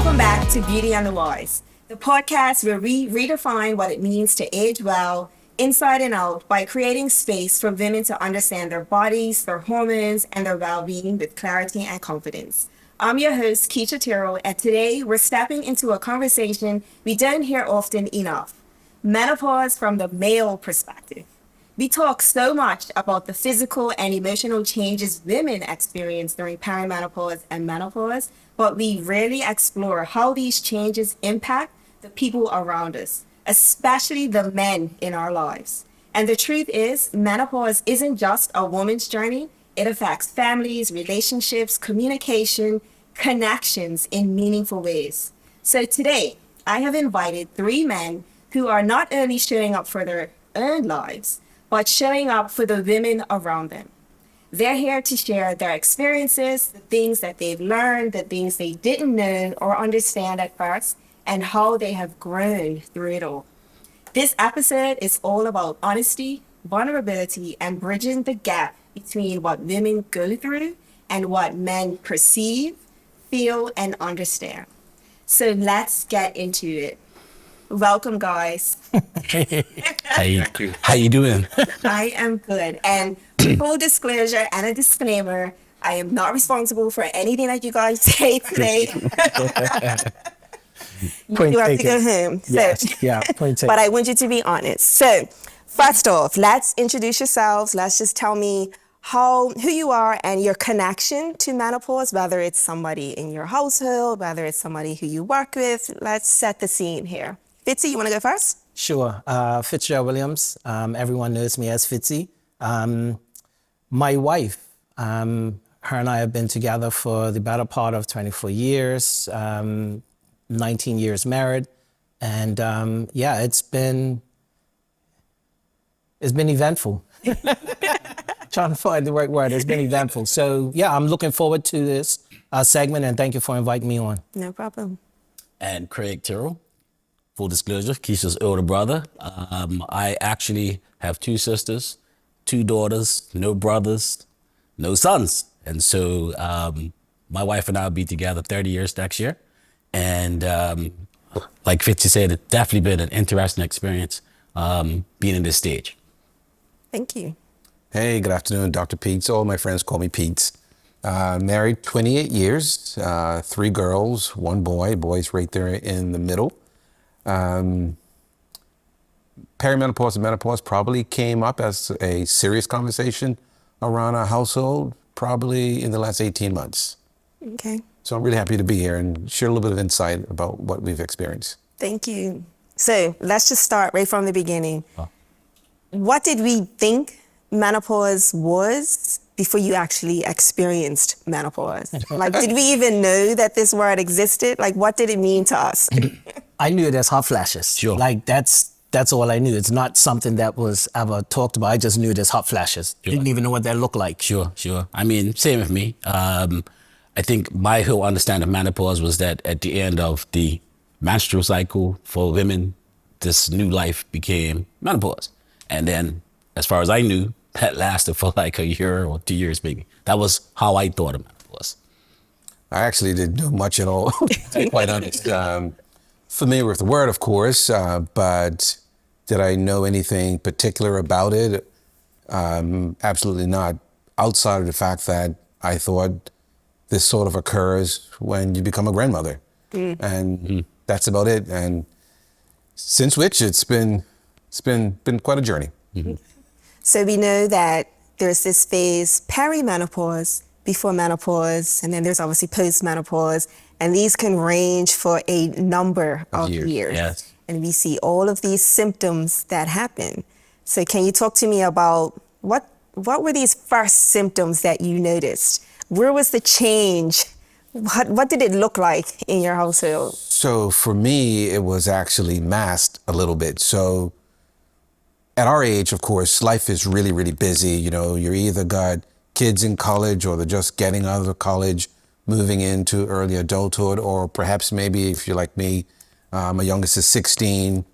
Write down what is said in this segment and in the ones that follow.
Welcome back to Beauty and the Wise, the podcast where we redefine what it means to age well, inside and out, by creating space for women to understand their bodies, their hormones, and their well-being with clarity and confidence. I'm your host, Kisha Tyrrell, and today we're stepping into a conversation we don't hear often enough: menopause from the male perspective. We talk so much about the physical and emotional changes women experience during perimenopause and menopause, but we rarely explore how these changes impact the people around us, especially the men in our lives. And the truth is, menopause isn't just a woman's journey. It affects families, relationships, communication, connections in meaningful ways. So today, I have invited three men who are not only showing up for their own lives, but showing up for the women around them. They're here to share their experiences, the things that they've learned, the things they didn't know or understand at first, and how they have grown through it all. This episode is all about honesty, vulnerability, and bridging the gap between what women go through and what men perceive, feel, and understand. So let's get into it. Welcome, guys. How you doing? I am good. And full disclosure and a disclaimer, I am not responsible for anything that you guys say today. You have to go home. Yes. Yeah, point taken. But I want you to be honest. So first off, let's introduce yourselves. Let's just tell me who you are and your connection to menopause, whether it's somebody in your household, whether it's somebody who you work with. Let's set the scene here. Fitzy, you want to go first? Sure. Fitzgerald Williams. Everyone knows me as Fitzy. My wife, her and I have been together for the better part of 24 years, 19 years married. And it's been eventful. Trying to find the right word. It's been eventful. So I'm looking forward to this segment, and thank you for inviting me on. No problem. And Craig Tyrrell, full disclosure, Keisha's older brother. I actually have two sisters, two daughters, no brothers, no sons. And so my wife and I will be together 30 years next year. And like Fitzy said, it's definitely been an interesting experience being in this stage. Thank you. Hey, good afternoon, Dr. Peets. All my friends call me Peets. Married 28 years, three girls, one boy. Boy's right there in the middle. Perimenopause and menopause probably came up as a serious conversation around our household probably in the last 18 months. Okay. So I'm really happy to be here and share a little bit of insight about what we've experienced. Thank you. So let's just start right from the beginning. What did we think menopause was before you actually experienced menopause? Like, did we even know that this word existed? Like, what did it mean to us? I knew it as hot flashes. Sure. Like that's all I knew. It's not something that was ever talked about. I just knew it as hot flashes. Sure. Didn't even know what that looked like. Sure. I mean, same with me. I think my whole understanding of menopause was that at the end of the menstrual cycle for women, this new life became menopause. And then, as far as I knew, that lasted for like a year or 2 years maybe. That was how I thought of menopause. I actually didn't know much at all, to be quite honest. Familiar with the word, of course, but did I know anything particular about it? Absolutely not. Outside of the fact that I thought this sort of occurs when you become a grandmother. And that's about it. And since which it's been quite a journey. So we know that there's this phase, perimenopause, before menopause, and then there's obviously postmenopause, and these can range for a number of years. Yes. And we see all of these symptoms that happen. So can you talk to me about what were these first symptoms that you noticed? Where was the change? What did it look like in your household? So for me, it was actually masked a little bit. So at our age, of course, life is really, really busy. You know, you're either got kids in college or they're just getting out of college, moving into early adulthood, or perhaps maybe if you're like me, my youngest is 16.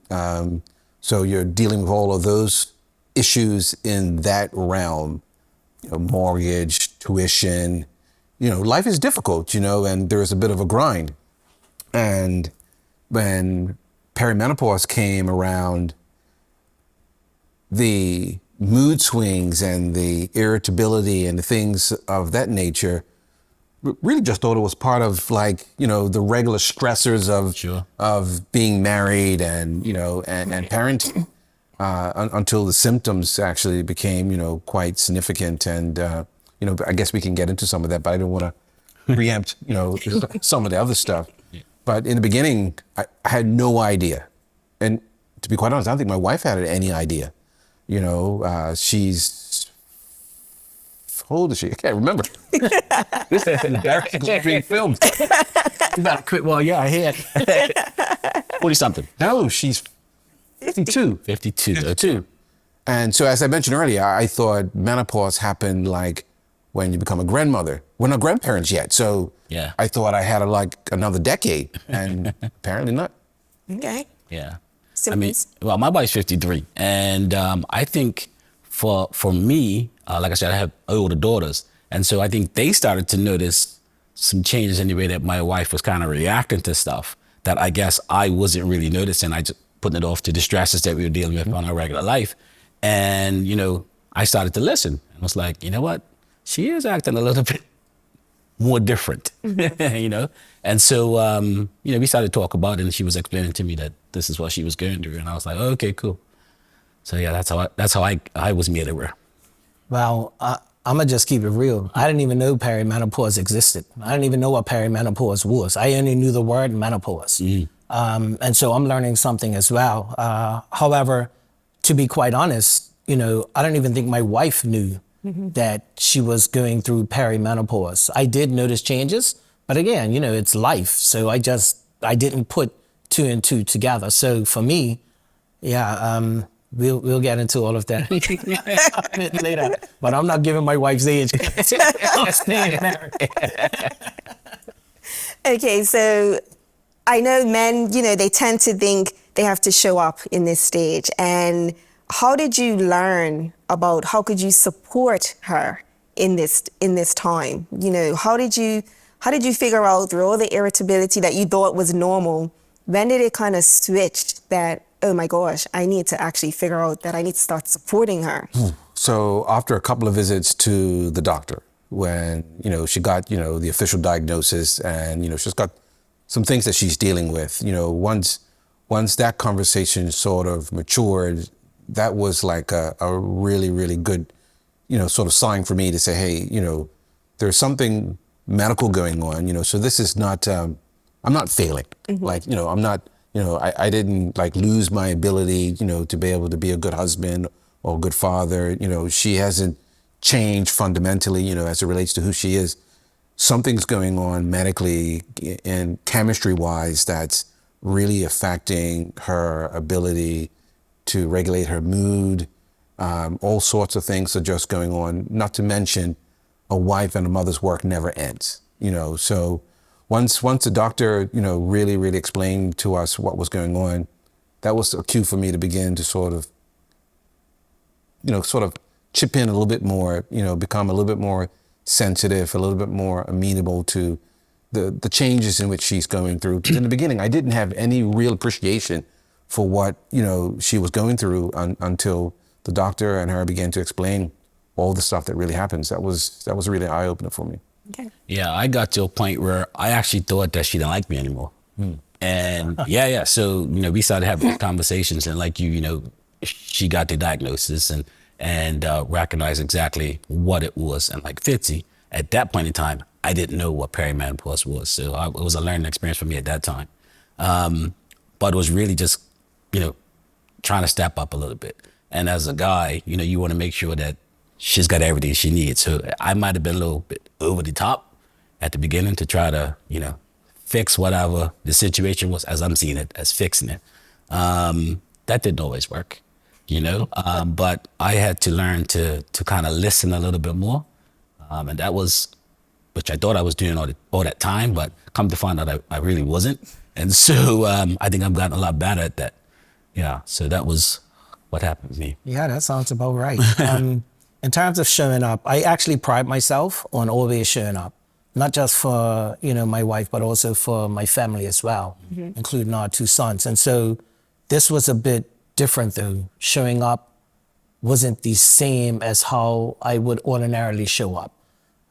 So you're dealing with all of those issues in that realm, you know, mortgage, tuition, you know, life is difficult, you know, and there's a bit of a grind. And when perimenopause came around, the mood swings and the irritability and the things of that nature really just thought it was part of, like, you know, the regular stressors of Sure. of being married and, you know, and parenting, until the symptoms actually became, you know, quite significant. And you know, I guess we can get into some of that, but I don't want to preempt, you know, some of the other stuff. But in the beginning, I had no idea, and to be quite honest, I don't think my wife had any idea. You know, she's, how old is she? I can't remember. This is embarrassing being filmed. About to quit while you're ahead. 40 something. No, she's 52. 52. 52. And so, as I mentioned earlier, I thought menopause happened like when you become a grandmother. We're not grandparents yet, so Yeah. I thought I had like another decade, and apparently not. Okay. Yeah. Symptoms? Well, my wife's 53. And I think for me, like I said, I have older daughters. And so I think they started to notice some changes in the way that my wife was kind of reacting to stuff that I guess I wasn't really noticing. I just putting it off to the stresses that we were dealing with on our regular life. And, you know, I started to listen and was like, you know what? She is acting a little bit more different, you know? And so, you know, we started to talk about it, and she was explaining to me that this is what she was going through. And I was like, oh, okay, cool. So yeah, that's how I was made aware. Well, I'm gonna just keep it real. I didn't even know perimenopause existed. I didn't even know what perimenopause was. I only knew the word menopause. And so I'm learning something as well. However, to be quite honest, you know, I don't even think my wife knew that she was going through perimenopause. I did notice changes, but again, you know, it's life. So I didn't put two and two together. So for me, yeah, we'll get into all of that later. But I'm not giving my wife's age. I'm staying married. Okay, so I know men, you know, they tend to think they have to show up in this stage. And how did you learn about how could you support her in this time? You know, how did you figure out through all the irritability that you thought was normal? When did it kind of switch that, oh my gosh, I need to actually figure out that I need to start supporting her? So after a couple of visits to the doctor, when, you know, she got, you know, the official diagnosis, and, you know, she's got some things that she's dealing with, you know, once that conversation sort of matured, that was like a really, really good, you know, sort of sign for me to say, hey, you know, there's something medical going on, you know, so this is not, I'm not failing. Like, you know, I'm not, you know, I didn't like lose my ability, you know, to be able to be a good husband or a good father. You know, she hasn't changed fundamentally, you know, as it relates to who she is. Something's going on medically and chemistry wise that's really affecting her ability to regulate her mood. All sorts of things are just going on, not to mention a wife and a mother's work never ends, you know. So once the doctor, you know, really, really explained to us what was going on, that was a cue for me to begin to sort of, you know, sort of chip in a little bit more, you know, become a little bit more sensitive, a little bit more amenable to the changes in which she's going through. Because in the beginning, I didn't have any real appreciation for what, you know, she was going through until the doctor and her began to explain all the stuff that really happens. That was really eye opener for me. Okay. Yeah, I got to a point where I actually thought that she didn't like me anymore. And yeah. So, you know, we started having conversations, and like you know, she got the diagnosis and recognized exactly what it was. And like Fitzy, at that point in time, I didn't know what perimenopause was. So it was a learning experience for me at that time. But it was really just, you know, trying to step up a little bit. And as a guy, you know, you want to make sure that she's got everything she needs. So I might have been a little bit over the top at the beginning to try to, you know, fix whatever the situation was, as I'm seeing it, as fixing it. That didn't always work, you know, but I had to learn to kind of listen a little bit more. And that was, which I thought I was doing all that time, but come to find out I really wasn't. And so I think I've gotten a lot better at that. Yeah, so that was what happened with me. Yeah, that sounds about right. In terms of showing up, I actually pride myself on always showing up. not just for, my wife, but also for my family as well, including our 2 sons. And so this was a bit different though. Showing up wasn't the same as how I would ordinarily show up.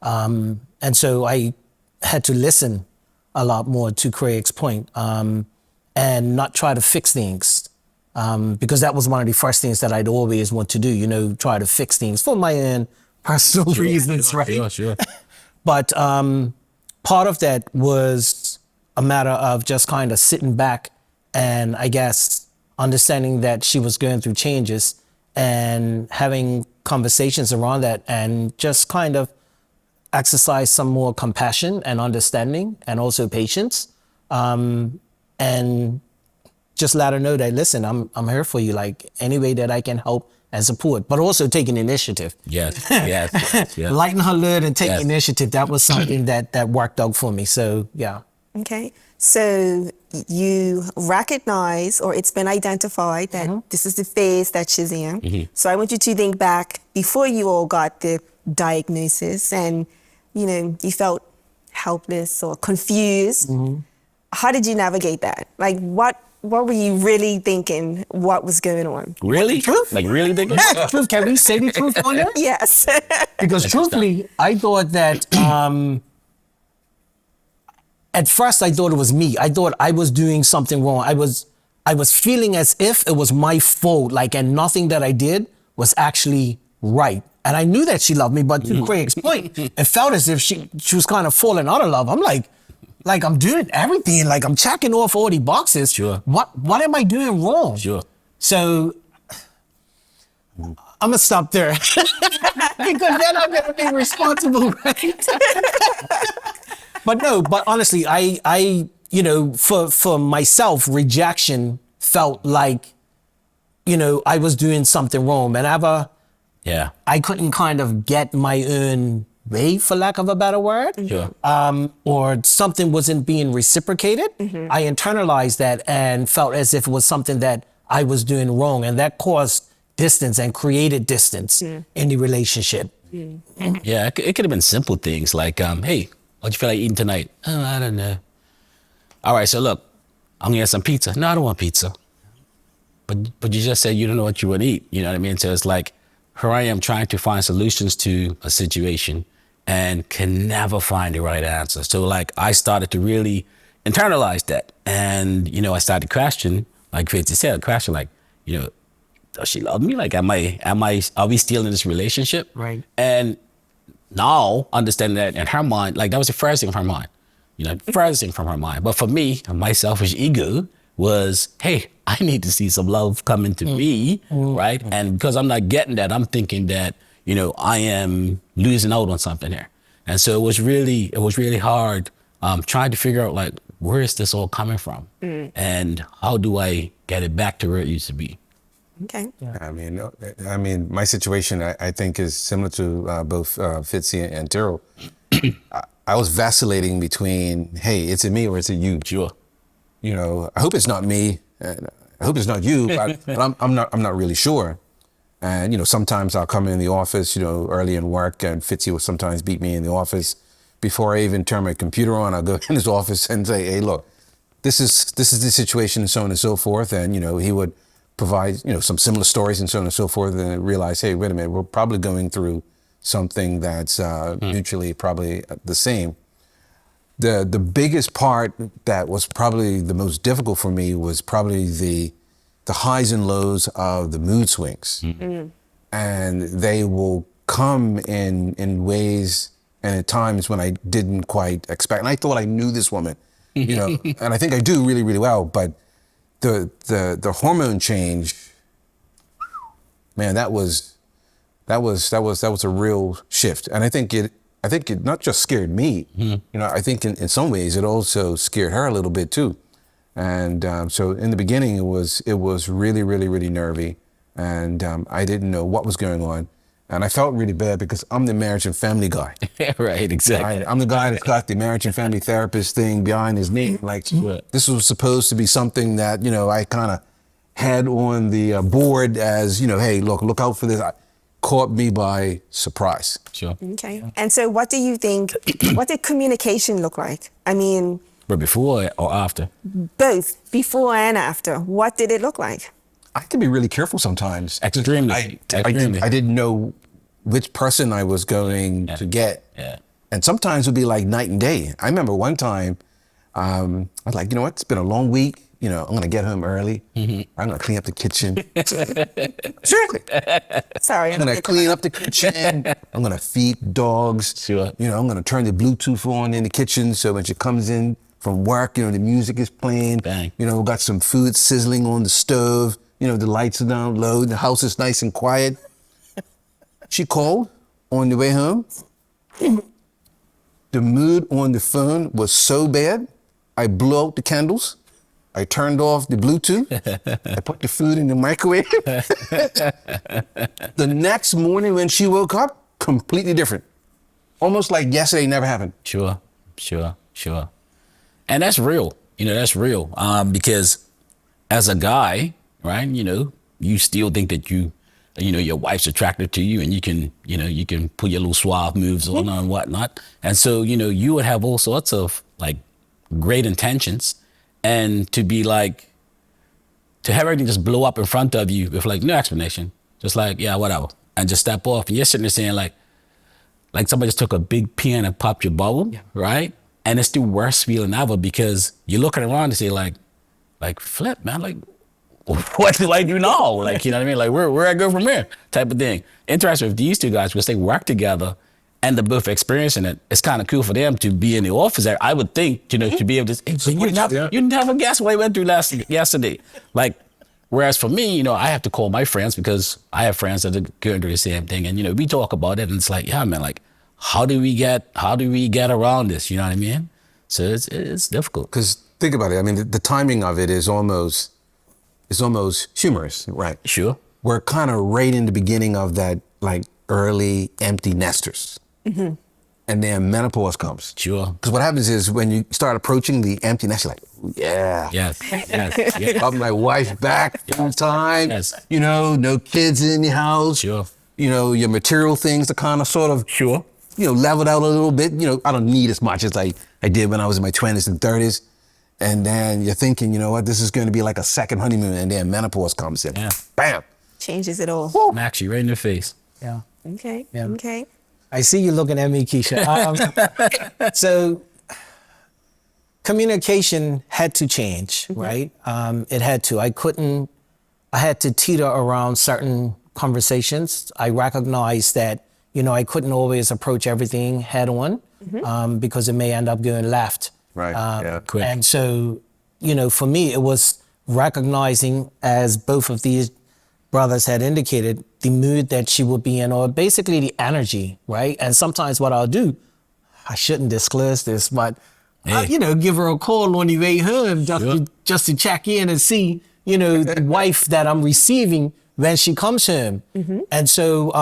And so I had to listen a lot more to Craig's point, and not try to fix things. Because that was one of the first things that I'd always want to do, try to fix things for my own personal reasons, right? Sure. But part of that was a matter of just kind of sitting back and I guess understanding that she was going through changes and having conversations around that and just kind of exercise some more compassion and understanding and also patience. And just let her know that, listen, I'm here for you, like any way that I can help and support, but also taking initiative. Yes. Lighten her load and take Yes. initiative. That was something that worked out for me. So yeah. Okay. So you recognize, or it's been identified that this is the phase that she's in. So I want you to think back before you all got the diagnosis and, you felt helpless or confused. How did you navigate that? Like what were you really thinking? What was going on? Really? Truth? Like really thinking? Yeah, truth. Can we say the truth on it? Yes. Because truthfully, I thought that at first I thought it was me. I thought I was doing something wrong. I was feeling as if it was my fault, and nothing that I did was actually right. And I knew that she loved me, but to Craig's point, it felt as if she was kind of falling out of love. I'm like I'm doing everything, I'm checking off all the boxes. Sure. What am I doing wrong? Sure. So I'm gonna stop there because then I'm gonna be responsible, right? But honestly, I for myself, rejection felt like, I was doing something wrong. Whenever I couldn't kind of get my own way, for lack of a better word, Sure. or something wasn't being reciprocated, I internalized that and felt as if it was something that I was doing wrong, and that caused distance and created distance in the relationship. Yeah, it could have been simple things like, hey, what you feel like eating tonight? Oh, I don't know. All right, so look, I'm gonna get some pizza. No, I don't want pizza. But you just said you don't know what you would eat. You know what I mean? So it's like, here I am trying to find solutions to a situation and can never find the right answer. So I started to really internalize that. And, I started to question, like Fitzy said, does she love me? Are we still in this relationship? Right. And now understanding that in her mind, that was the first thing from her mind, first thing from her mind. But for me, my selfish ego was, hey, I need to see some love coming to me, right? And because I'm not getting that, I'm thinking that, I am losing out on something here. And so it was really hard trying to figure out where is this all coming from? And how do I get it back to where it used to be? Okay. Yeah. I mean, my situation I think is similar to both Fitzy and Tyrrell. I was vacillating between, hey, is it me or is it you? Sure. I hope it's not me. I hope it's not you, but I'm not really sure. And sometimes I'll come in the office, early in work, and Fitzy will sometimes beat me in the office before I even turn my computer on. I'll go in his office and say, hey, look, this is the situation, and so on and so forth. And he would provide some similar stories and so on and so forth, and I realize, hey, wait a minute, we're probably going through something that's mutually probably the same. The biggest part that was probably the most difficult for me was probably the highs and lows of the mood swings. And they will come in ways and at times when I didn't quite expect. And I thought I knew this woman, and I think I do really, really well, but the hormone change, man, that was a real shift. And I think it not just scared me, I think in some ways it also scared her a little bit too. And so in the beginning it was really, really, really nervy, and I didn't know what was going on. And I felt really bad because I'm the marriage and family guy. Right, exactly. I'm the guy that's got the marriage and family therapist thing behind his name. This was supposed to be something that, I kind of had on the board as, hey, look out for this. caught me by surprise. Sure. Okay. And so what do you think, what did communication look like? I mean, But before or after? both before and after. What did it look like? I had to be really careful sometimes. Extremely. Extremely. I didn't know which person I was going to get. Yeah. And sometimes it would be like night and day. I remember one time, I was like, you know what? It's been a long week. You know, I'm going to get home early. I'm going to clean up the kitchen. Seriously. Sorry. I'm going to clean up the kitchen. I'm going to feed dogs. Sure. You know, I'm going to turn the Bluetooth on in the kitchen so when she comes in from work, you know, the music is playing. Bang. You know, we got some food sizzling on the stove. You know, the lights are down low. The house is nice and quiet. She called on the way home. The mood on the phone was so bad, I blew out the candles. I turned off the Bluetooth. I put the food in the microwave. The next morning when she woke up, completely different. Almost like yesterday never happened. Sure. And that's real. You know, that's real. Because as a guy, right, you know, you still think that you know, your wife's attracted to you and you can put your little suave moves on her and whatnot. And so, you know, you would have all sorts of like great intentions, and to be like, to have everything just blow up in front of you with like no explanation, just like, yeah, whatever, and just step off. And you're sitting there saying like somebody just took a big pen and popped your bubble, right? And it's the worst feeling ever, because you're looking around to say like flip, man, like, what do I do now? Like, you know what I mean? Like, where I go from here type of thing. Interesting with these two guys, because they work together and they're both experiencing it. It's kind of cool for them to be in the office. I would think, you know, to be able to, hey, you never guess what I went through yesterday. Like, whereas for me, you know, I have to call my friends because I have friends that are going through the same thing. And, you know, we talk about it and it's like, yeah, man, like, how do we get around this? You know what I mean? So it's difficult. Because think about it. I mean, the timing of it is almost humorous, right? Sure. We're kind of right in the beginning of that, like, early empty nesters. Mm-hmm. And then menopause comes. Sure. Because what happens is when you start approaching the empty nest, you're like, yeah. Yes. I'm my wife back full time. Yes. You know, no kids in the house. Sure. You know, your material things are kind of sort of, Sure. you know, leveled out a little bit. You know, I don't need as much as I did when I was in my 20s and 30s. And then you're thinking, you know what, this is going to be like a second honeymoon, and then menopause comes in. Yeah. Bam. Changes it all. Smack you right in the face. Yeah. Okay. Yeah. Okay. I see you looking at me, Kisha. So communication had to change, right? It had to. I had to teeter around certain conversations. I recognized that, you know, I couldn't always approach everything head on because it may end up going left. Right. Yeah. Quick. And so, you know, for me, it was recognizing, as both of these brothers had indicated, the mood that she would be in, or basically the energy, right? And sometimes what I'll do, I shouldn't disclose this, but I, you know, give her a call on the way home just to check in and see, you know, the wife that I'm receiving when she comes home. And so,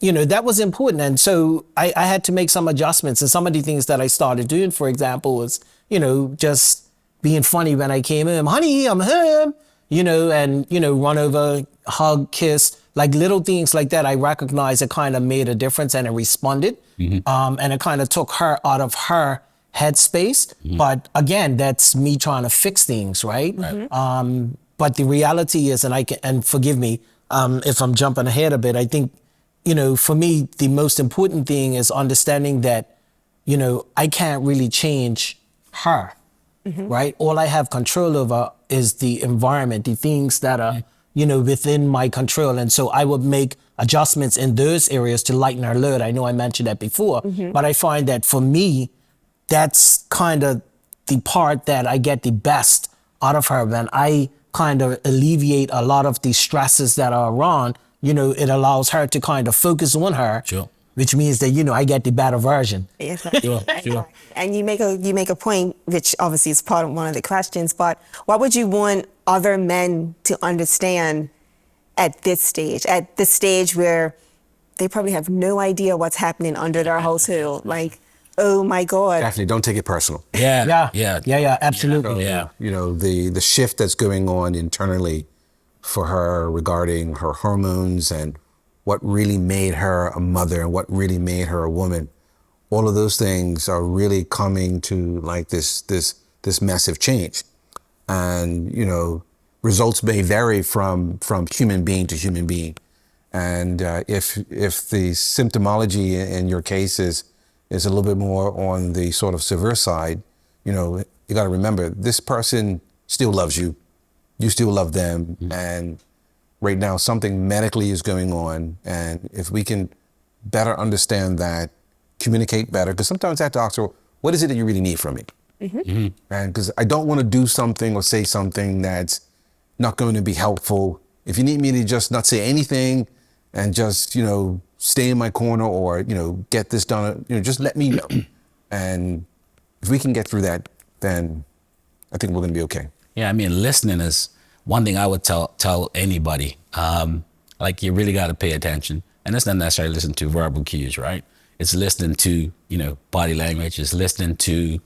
you know, that was important. And so I had to make some adjustments. And some of the things that I started doing, for example, was, you know, just being funny when I came home. Honey, I'm home. You know, and, you know, run over, hug, kiss, like little things like that. I recognized it kind of made a difference, and it responded. And it kind of took her out of her headspace. But again, that's me trying to fix things, right? But the reality is, and forgive me if I'm jumping ahead a bit, I think, you know, for me, the most important thing is understanding that, you know, I can't really change her. Right? All I have control over is the environment, the things that are, you know, within my control. And so I would make adjustments in those areas to lighten her load. I know I mentioned that before, but I find that for me, that's kind of the part that I get the best out of her. When I kind of alleviate a lot of the stresses that are around, you know, it allows her to kind of focus on her. Sure. Which means that, you know, I get the better version. Yes. Sure. And you make a point, which obviously is part of one of the questions, but what would you want other men to understand at this stage where they probably have no idea what's happening under their household? Like, oh my God. Definitely don't take it personal. Yeah. Absolutely. Yeah. You know, the shift that's going on internally for her regarding her hormones and what really made her a mother and what really made her a woman. All of those things are really coming to like this massive change. And, you know, results may vary from human being to human being. And if the symptomology in your case is a little bit more on the sort of severe side, you know, you got to remember this person still loves you. You still love them. And right now something medically is going on. And if we can better understand that, communicate better, because sometimes that doctor, what is it that you really need from me? And because I don't want to do something or say something that's not going to be helpful. If you need me to just not say anything and just, you know, stay in my corner or, you know, get this done, you know, just let me know. And if we can get through that, then I think we're going to be okay. Yeah, I mean, listening is one thing I would tell anybody. Like, you really got to pay attention. And it's not necessarily listening to verbal cues, right? It's listening to, you know, body language. It's listening to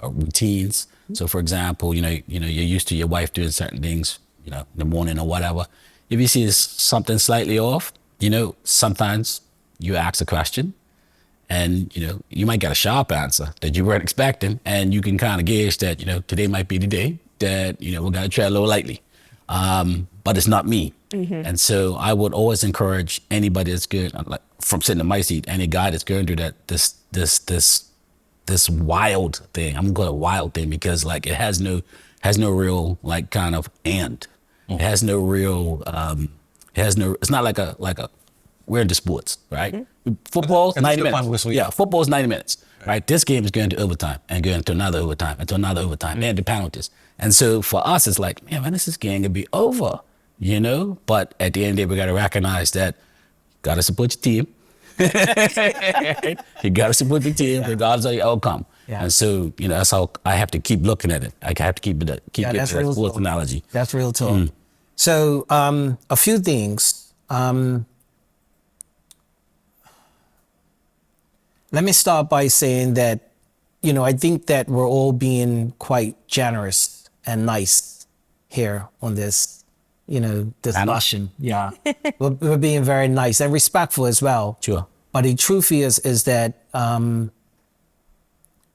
routines. So, for example, you know, you're used to your wife doing certain things, you know, in the morning or whatever. If you see something slightly off, you know, sometimes you ask a question, and, you know, you might get a sharp answer that you weren't expecting, and you can kind of gauge that, you know, today might be the day that, you know, we're gonna tread a little lightly, but it's not me. And so I would always encourage anybody that's good, like from sitting in my seat, any guy that's going through that this wild thing. I'm gonna call it wild thing because like it has no real like kind of end. It has no real. It's not like a. We're into sports, right? Football's 90 minutes. Yeah, football's 90 minutes, right? This game is going to overtime and going to another overtime and to another overtime and to penalties. And so for us, it's like, man, when is this game gonna be over? You know? But at the end of the day, we gotta recognize that gotta support your team. You gotta support your team regardless of the outcome. Yeah. And so, you know, that's how I have to keep looking at it. I have to keep it that sports analogy. That's real talk. So a few things. Let me start by saying that, you know, I think that we're all being quite generous and nice here on this, you know, discussion. Yeah. we're being very nice and respectful as well. Sure. But the truth is that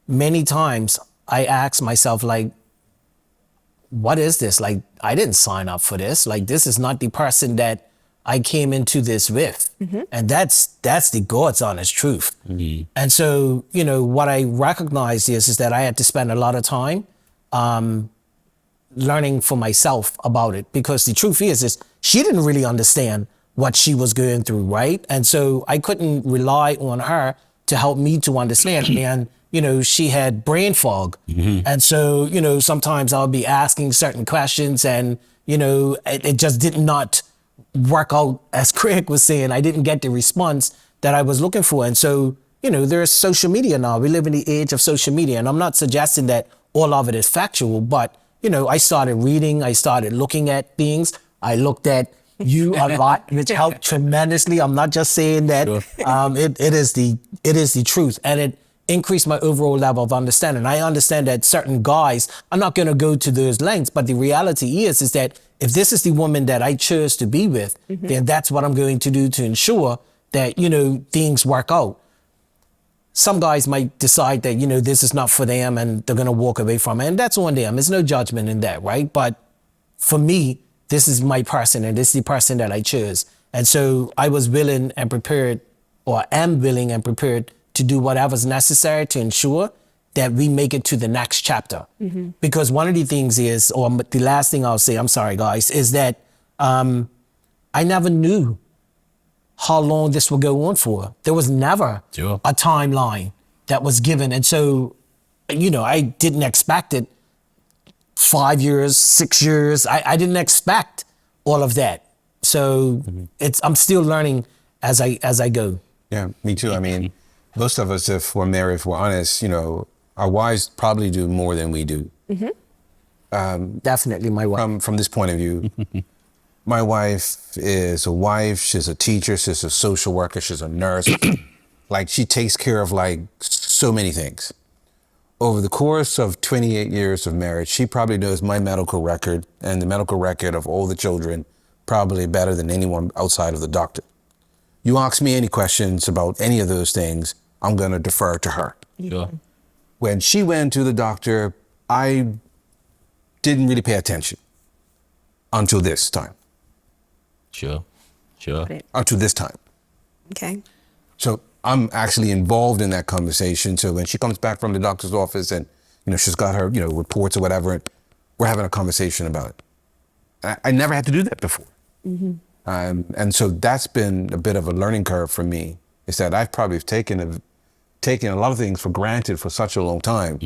many times I ask myself, like, what is this? Like, I didn't sign up for this. Like, this is not the person that I came into this with. And that's the God's honest truth. And so, you know, what I recognized is that I had to spend a lot of time learning for myself about it, because the truth is she didn't really understand what she was going through, right? And so I couldn't rely on her to help me to understand. And, you know, she had brain fog. And so, you know, sometimes I'll be asking certain questions and, you know, it just did not work out, as Craig was saying. I didn't get the response that I was looking for. And so, you know, there's social media now. We live in the age of social media, and I'm not suggesting that all of it is factual, but, you know, I started reading, I started looking at things. I looked at you a lot, which helped tremendously. I'm not just saying that. It is the truth, and it increased my overall level of understanding. I understand that certain guys, I'm not going to go to those lengths, but the reality is that if this is the woman that I chose to be with, then that's what I'm going to do to ensure that, you know, things work out. Some guys might decide that, you know, this is not for them and they're going to walk away from it. And that's on them. There's no judgment in that, right? But for me, this is my person and this is the person that I chose. And so I was willing and prepared, or am willing and prepared to do whatever's necessary to ensure that we make it to the next chapter. Because one of the things is, or the last thing I'll say, I'm sorry guys, is that I never knew how long this would go on for. There was never a timeline that was given. And so, you know, I didn't expect it 5 years, 6 years. I didn't expect all of that. So I'm still learning as I go. Yeah, me too. I mean, most of us, if we're married, if we're honest, you know, our wives probably do more than we do. Definitely my wife. From this point of view, my wife is a wife, she's a teacher, she's a social worker, she's a nurse. Like, she takes care of like so many things. Over the course of 28 years of marriage, she probably knows my medical record and the medical record of all the children probably better than anyone outside of the doctor. You ask me any questions about any of those things, I'm going to defer to her. Sure. When she went to the doctor, I didn't really pay attention until this time. Sure. Sure. Until this time. Okay. So I'm actually involved in that conversation. So when she comes back from the doctor's office and, she's got her, reports or whatever, and we're having a conversation about it. I never had to do that before. And so that's been a bit of a learning curve for me, is that I've probably taken a lot of things for granted for such a long time.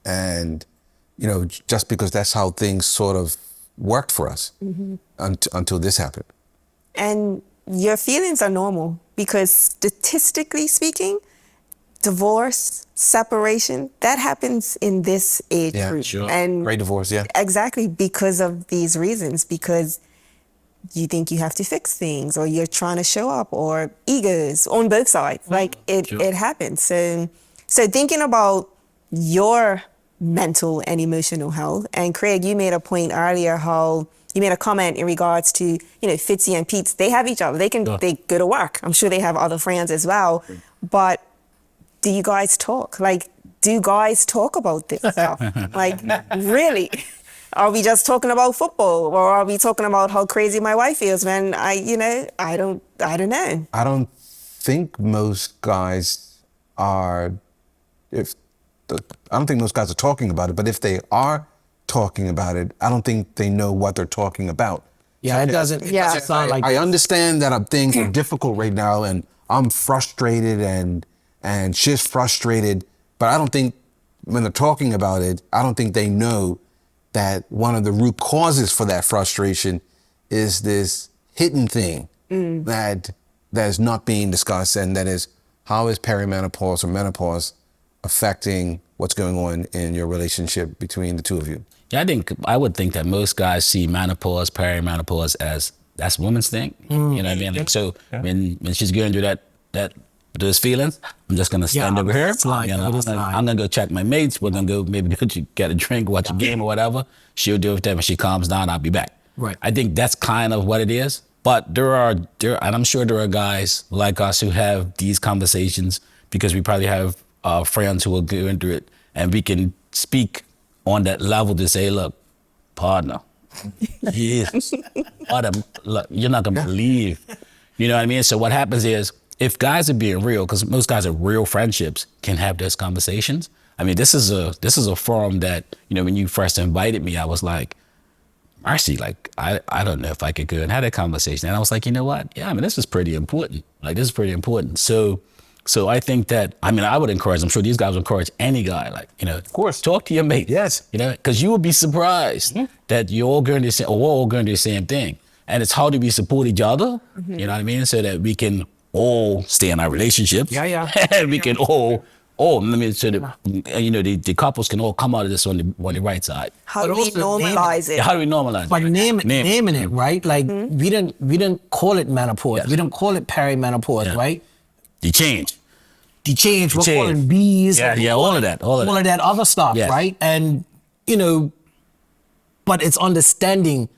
And, just because that's how things sort of worked for us until this happened. And your feelings are normal because statistically speaking, divorce, separation, that happens in this age group. Sure. And Great divorce, yeah. exactly because of these reasons, because you think you have to fix things or you're trying to show up, or egos on both sides. Like it happens. So thinking about your mental and emotional health, and Craig, you made a point earlier how you made a comment in regards to, Fitzy and Peets, they have each other. They go to work. I'm sure they have other friends as well. But do you guys talk? Like, do guys talk about this stuff? Like, really? Are we just talking about football, or are we talking about how crazy my wife is when I don't know. I don't think most guys are, I don't think most guys are talking about it, but if they are talking about it, I don't think they know what they're talking about. Yeah, it doesn't sound like... I understand that things are difficult right now, and I'm frustrated, and she's frustrated, but I don't think when they're talking about it, I don't think they know that one of the root causes for that frustration is this hidden thing that is not being discussed, and that is, how is perimenopause or menopause affecting what's going on in your relationship between the two of you? Yeah, I would think that most guys see menopause, perimenopause as that's woman's thing. You know what I mean? Like, so when she's going through those feelings, I'm just gonna stand over here. I'm gonna go check my mates. We're gonna go maybe get a drink, watch a game or whatever. She'll do it. When she calms down, I'll be back. Right. I think that's kind of what it is. But there are, and I'm sure there are guys like us who have these conversations because we probably have friends who will go into it, and we can speak on that level to say, look, partner, yes, look, you're not gonna believe, you know what I mean? So what happens is, if guys are being real, because most guys are real friendships, can have those conversations. I mean, this is a forum that, when you first invited me, I was like, Marcy, like, I don't know if I could go and have that conversation. And I was like, you know what? Yeah, I mean, this is pretty important. Like, this is pretty important. So I think that, I would encourage, I'm sure these guys would encourage any guy, like, of course, talk to your mate. Yes. Because you will be surprised that we're all going to do the same thing. And it's how do we support each other, you know what I mean? So that we can all stay in our relationships. Yeah. And we can all, so that, the couples can all come out of this on the right side. How do we normalize it? Yeah, how do we normalize it? Like naming it, right? Like we didn't call it menopause. Yes. We didn't call it perimenopause, right? The change. We're calling bees. Yeah, all of that. All of that other stuff, Yes. right? And, but it's understanding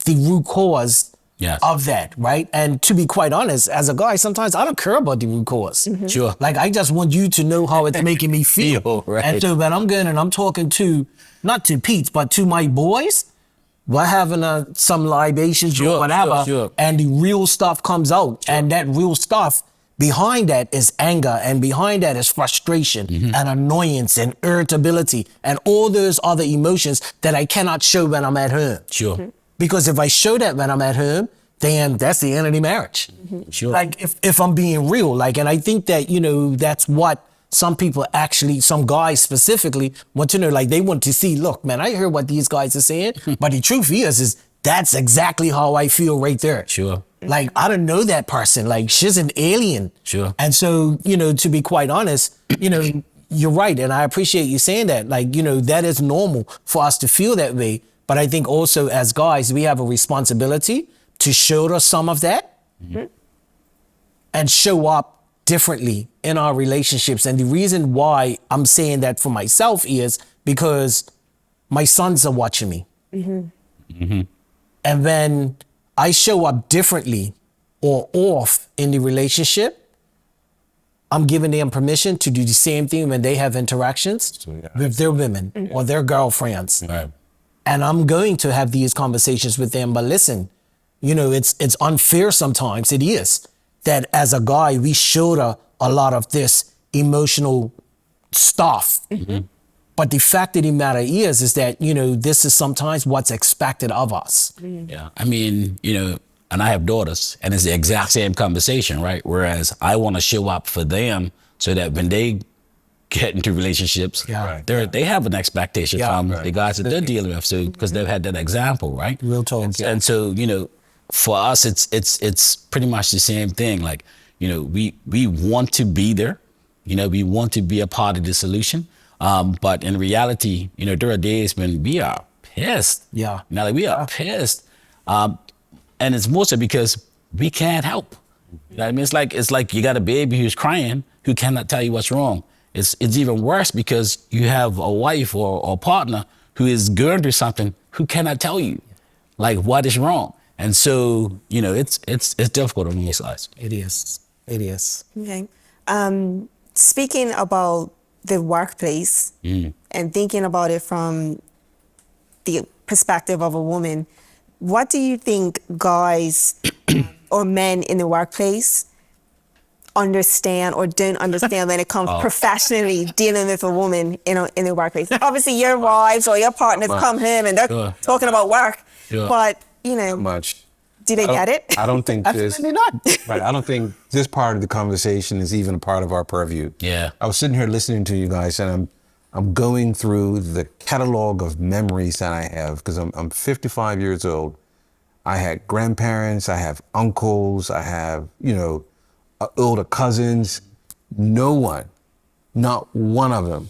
the root cause of that, right? And to be quite honest, as a guy, sometimes I don't care about the root cause. Sure. Like, I just want you to know how it's making me feel. Right. And so when I'm going and I'm talking to, not to Pete's, but to my boys, we're having some libations or whatever, sure. and the real stuff comes out. And that real stuff, behind that is anger, and behind that is frustration and annoyance and irritability and all those other emotions that I cannot show when I'm at home. Sure. Because if I show that when I'm at home, then that's the end of the marriage. Sure. Like, if I'm being real, like, and I think that, that's what some people actually, some guys specifically want to know. Like, they want to see, look, man, I hear what these guys are saying, but the truth is that's exactly how I feel right there. Sure. Like, I don't know that person. Like, she's an alien. Sure. And so, to be quite honest, you're right. And I appreciate you saying that. Like, that is normal for us to feel that way. But I think also as guys, we have a responsibility to shoulder some of that and show up differently in our relationships. And the reason why I'm saying that for myself is because my sons are watching me. And then I show up differently or off in the relationship, I'm giving them permission to do the same thing when they have interactions with their women or their girlfriends. Right. And I'm going to have these conversations with them. But listen, you know, it's unfair sometimes. It is that as a guy, we shoulder a lot of this emotional stuff. But the fact of the matter is that, you know, this is sometimes what's expected of us. Yeah. I mean, you know, and I have daughters, and it's the exact same conversation, right? Whereas I want to show up for them so that when they get into relationships, they have an expectation from the guys that they're dealing with, so because they've had that example, right? Real talk. And so, you know, for us, it's pretty much the same thing. Like, you know, we want to be there, you know, we want to be a part of the solution. But in reality, you know, there are days when we are pissed. Yeah. You know, like we are pissed. And it's mostly because we can't help. You know what I mean? It's like you got a baby who's crying who cannot tell you what's wrong. It's even worse because you have a wife or a partner who is going through something who cannot tell you like what is wrong. And so, you know, it's difficult on both sides. It is. It is. Okay. Speaking about the workplace and thinking about it from the perspective of a woman, what do you think guys or men in the workplace understand or don't understand when it comes professionally dealing with a woman in the workplace? Obviously, your wives or your partners come home and they're talking about work, but, you know, Much. do they get it? I don't think this. Absolutely not. Right. I don't think this part of the conversation is even a part of our purview. Yeah. I was sitting here listening to you guys, and I'm going through the catalog of memories that I have because I'm 55 years old. I had grandparents, I have uncles, I have, you know, older cousins. No one, not one of them,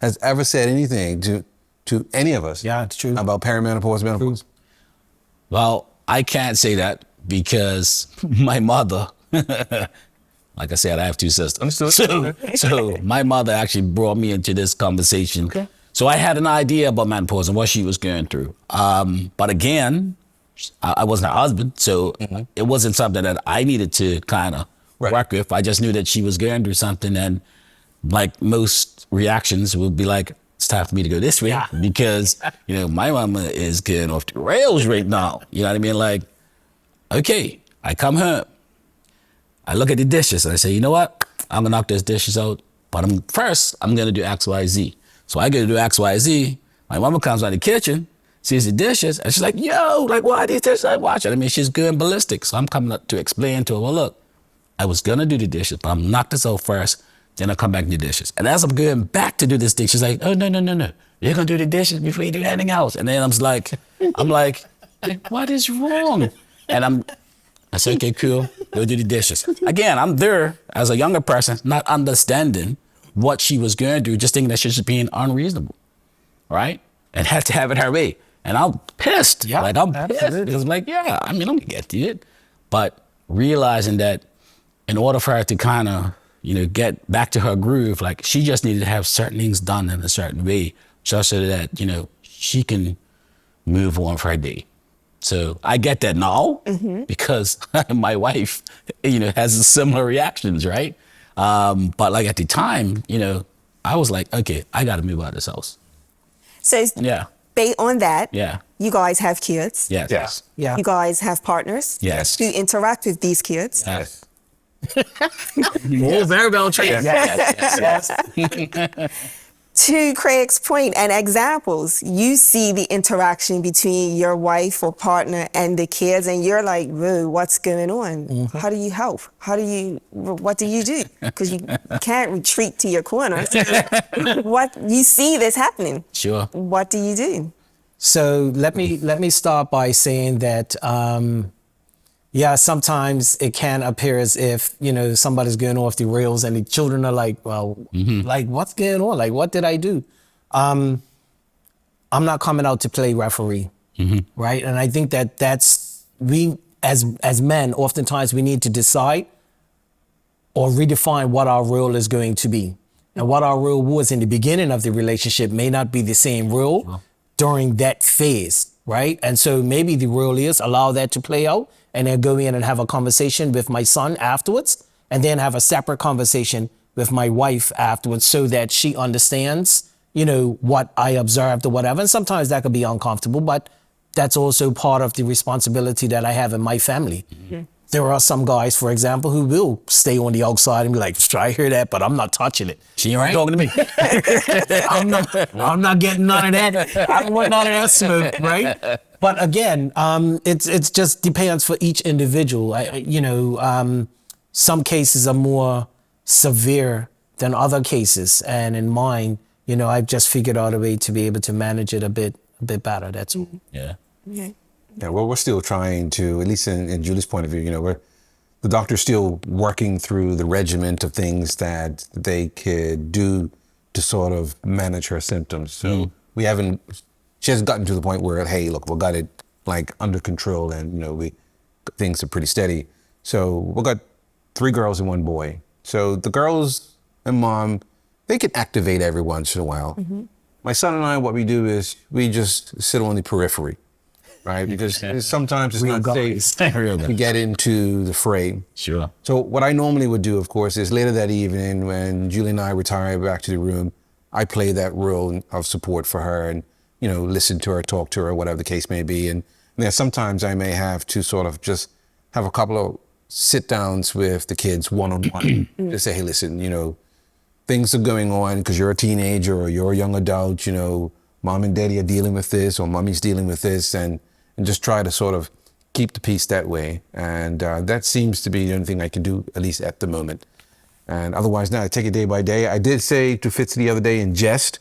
has ever said anything to any of us. Yeah, it's true. About perimenopause, menopause. Well, I can't say that because my mother, like I said, I have two sisters. So my mother actually brought me into this conversation. Okay. So I had an idea about menopause and what she was going through. But again, I wasn't her husband, so it wasn't something that I needed to kind of work with. I just knew that she was going through something, and like most reactions would be like, it's time for me to go this way because, you know, my mama is getting off the rails right now. You know what I mean? Like, okay, I come home, I look at the dishes, and I say, you know what? I'm gonna knock those dishes out, but first I'm gonna do X, Y, Z. So I go to do X, Y, Z. My mama comes out of the kitchen, sees the dishes, and she's like, yo, like, why are these dishes? I watch it. I mean, she's going ballistic. So I'm coming up to explain to her, well, look, I was gonna do the dishes, but I'm knock this out first, then I'll come back and do the dishes. And as I'm going back to do this thing, she's like, oh, no. You're gonna do the dishes before you do anything else. And then I'm like, what is wrong? And I said, okay, cool, go do the dishes. Again, I'm there as a younger person, not understanding what she was going through, just thinking that she's just being unreasonable, right? And had to have it her way. And I'm pissed. Yeah, like, I'm pissed. absolutely. Because I'm like, yeah, I mean, I'm gonna get to it. But realizing that in order for her to kind of, you know, get back to her groove, like she just needed to have certain things done in a certain way, just so that, you know, she can move on for her day. So I get that now because my wife, you know, has similar reactions, right? But like at the time, you know, I was like, okay, I got to move out of this house. So based on that, you guys have kids. Yes. Yeah. You guys have partners. Yes. Who interact with these kids. Yes. Oh, very well trained. Yes. To Craig's point and examples, you see the interaction between your wife or partner and the kids, and you're like, whoa, what's going on? How do you help? What do you do? Because you can't retreat to your corner. You see this happening. Sure. What do you do? So let me start by saying that, sometimes it can appear as if, you know, somebody's going off the rails and the children are like, well, like, what's going on? Like, what did I do? I'm not coming out to play referee, right? And I think we as men, oftentimes we need to decide or redefine what our role is going to be. And what our role was in the beginning of the relationship may not be the same role during that phase. right? And so maybe the rule is allow that to play out and then go in and have a conversation with my son afterwards and then have a separate conversation with my wife afterwards so that she understands, what I observed or whatever. And sometimes that could be uncomfortable, but that's also part of the responsibility that I have in my family. Mm-hmm. There are some guys, for example, who will stay on the outside and be like, I hear that, but I'm not touching it. She ain't right talking to me. I'm not getting none of that. I don't want none of that smoke, right? But again, it's just depends for each individual. Some cases are more severe than other cases. And in mine, I've just figured out a way to be able to manage it a bit better. That's all. Yeah. Okay. Yeah, well, we're still trying to, at least in Julie's point of view, the doctor's still working through the regiment of things that they could do to sort of manage her symptoms. So she hasn't gotten to the point where, hey, look, we got it like under control and, things are pretty steady. So we got 3 girls and 1 boy. So the girls and mom, they can activate every once in a while. Mm-hmm. My son and I, what we do is we just sit on the periphery. Right, because sometimes it's not safe to get into the fray. Sure. So what I normally would do, of course, is later that evening when Julie and I retire back to the room, I play that role of support for her and, listen to her, talk to her, whatever the case may be. And then sometimes I may have to sort of just have a couple of sit downs with the kids one-on-one to say, hey, listen, things are going on because you're a teenager or you're a young adult, mom and daddy are dealing with this or mommy's dealing with this and just try to sort of keep the peace that way. And that seems to be the only thing I can do, at least at the moment. And otherwise, now I take it day by day. I did say to Fitz the other day in jest,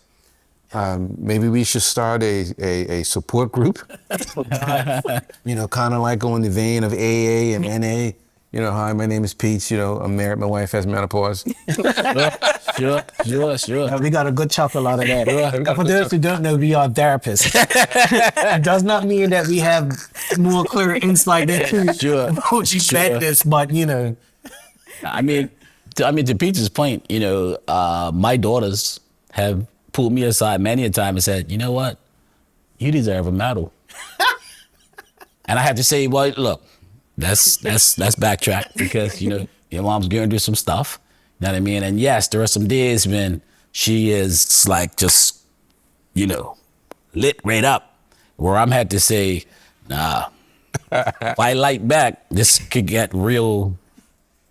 maybe we should start a support group, kind of like on the vein of AA and NA. Hi, my name is Peets, I'm married, my wife has menopause. Sure. We got a good chuckle out of that. For those who don't know, we are therapists. It does not mean that we have more clear insight than you bet this, but I mean, to Peach's point, my daughters have pulled me aside many a time and said, you know what, you deserve a medal. And I have to say, well, look, let's backtrack because, your mom's going through some stuff. You know what I mean? And yes, there are some days when she is like just, lit right up where I'm had to say, nah, if I light back, this could get real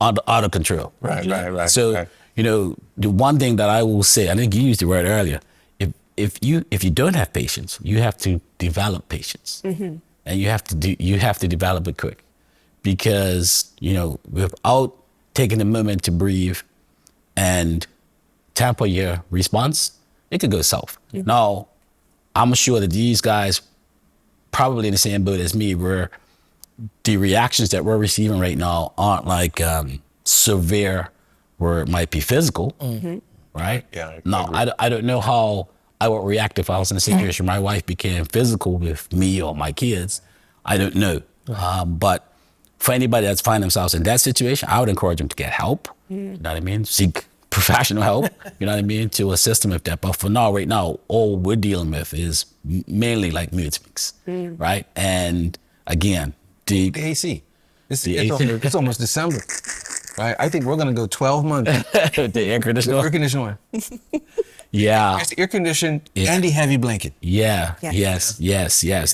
out of control. Right. So, the one thing that I will say, I think you used the word earlier, if you don't have patience, you have to develop patience. Mm-hmm. And you have to develop it quick. Because, without taking a moment to breathe and temper your response, it could go south. Mm-hmm. Now, I'm sure that these guys probably in the same boat as me, where the reactions that we're receiving right now aren't like severe, where it might be physical, mm-hmm. right? Yeah. No, I don't know how I would react if I was in a situation my wife became physical with me or my kids. I don't know. But for anybody that's finding themselves in that situation, I would encourage them to get help. You know what I mean? Seek professional help, you know what I mean, to assist them with that. But for now, right now, all we're dealing with is mainly like mood swings, right? And again, the AC. It's almost December, right? I think we're going to go 12 months. The air conditioner. Air conditioner. Yeah. It's the air conditioned and the heavy blanket. Yeah. Yes.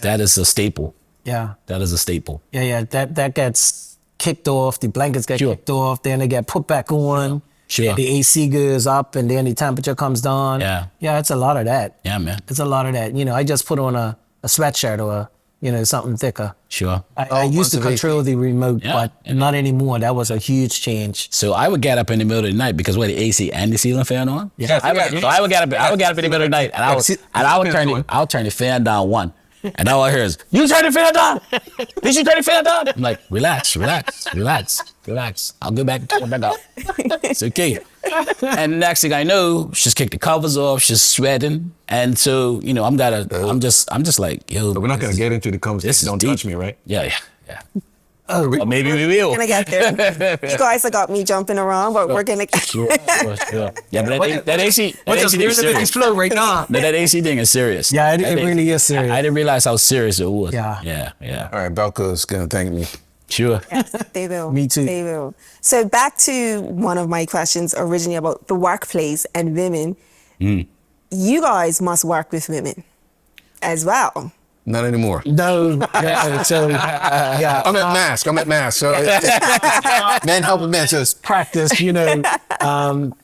That is a staple. Yeah. That is a staple. Yeah. That gets kicked off. The blankets get kicked off. Then they get put back on. Sure. The AC goes up and then the temperature comes down. Yeah. Yeah, it's a lot of that. Yeah, man. It's a lot of that. I just put on a sweatshirt or something thicker. Sure. I used to control the remote, but not anymore. That was a huge change. So I would get up in the middle of the night because the AC and the ceiling fan on. Yeah. So I would get up in the middle of the night and I would turn the fan down one. And all I hear is, you turn the fan down! Did you turn the fan down? I'm like, relax. I'll go back and turn it back up. It's okay. And next thing I know, she's kicked the covers off, she's sweating. And so, I'm just like, yo. But we're not going to get into the conversation. Don't touch me, right? Yeah. Or maybe we will. Gonna get there. You guys have got me jumping around, but we're gonna. Sure. Yeah, but that AC thing is serious. flow right now. No, that AC thing is serious. Yeah, it really is serious. I didn't realize how serious it was. Yeah. Yeah. All right, Belco's gonna thank me. Sure. Yes, they will. Me too. They will. So back to one of my questions originally about the workplace and women. You guys must work with women as well. Not anymore. No, yeah, so yeah, I'm at mask. So men helping men. So it's practice, you know.